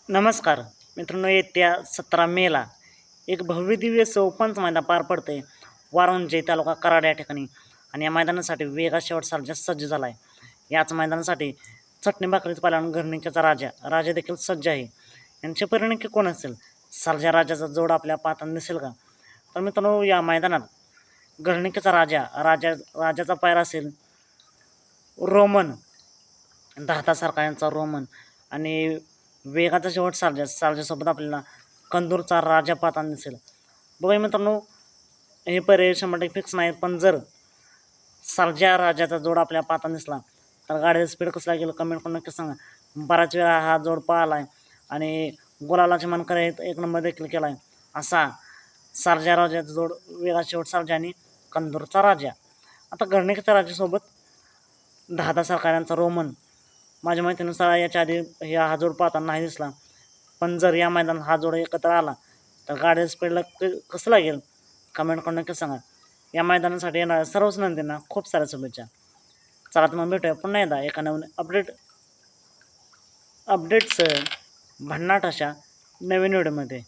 नमस्कार मित्रांनो, येत्या 17 मेला एक भव्यदिव्य ओपनचं मैदान पार पडतं आहे वारुंजे तालुका कराड या ठिकाणी. आणि या मैदानासाठी वेगा शेवट सारखा सज्ज झाला आहे. याच मैदानासाठी चटणी भाकरीच पालन घरणीचा राजा देखील सज्ज आहे. यांचे परिणकी कोण असेल? सर्जा राजाचा जोड आपल्या पाहताना दिसेल का? तर मित्रांनो, या मैदानात घरणीचा राजाचा पायरा असेल रोमन, दातासारखा यांचा रोमन. आणि वेगाचा शेवट सारजासोबत आपल्याला कंदूरचा राजा पाहताना दिसेल. बघा मित्रांनो, हे पर्याय 100% फिक्स नाही, पण जर सर्जा राजाचा जोड आपल्या पाहताना दिसला तर गाडीचा स्पीड कसला गेलं कमेंट करून नक्की सांगा. बराच वेळा हा जोड पाहिला आहे आणि गुलालाची मानकरी एक नंबर देखील केला आहे. असा सर्जा राजाचा जोड वेगा शेवट सर्जा आणि कंदूरचा राजा. आता घरणीच्या राजासोबत दहा सरकारांचा रोमन माझ्या माहितीनुसार याच्या आधी हा जोड पाहताना नाही दिसला, पण जर या मैदानात हा जोड एकत्र आला तर गाड्या स्पीडला कसं लागेल कमेंट करून नक्की सांगा. या मैदानासाठी येणाऱ्या सर्वच नंदींना खूप साऱ्या शुभेच्छा. चला तर मग भेटूया पुन्हा एकदा एका नवीन अपडेट्स भन्नाट अशा नवीन व्हिडिओमध्ये.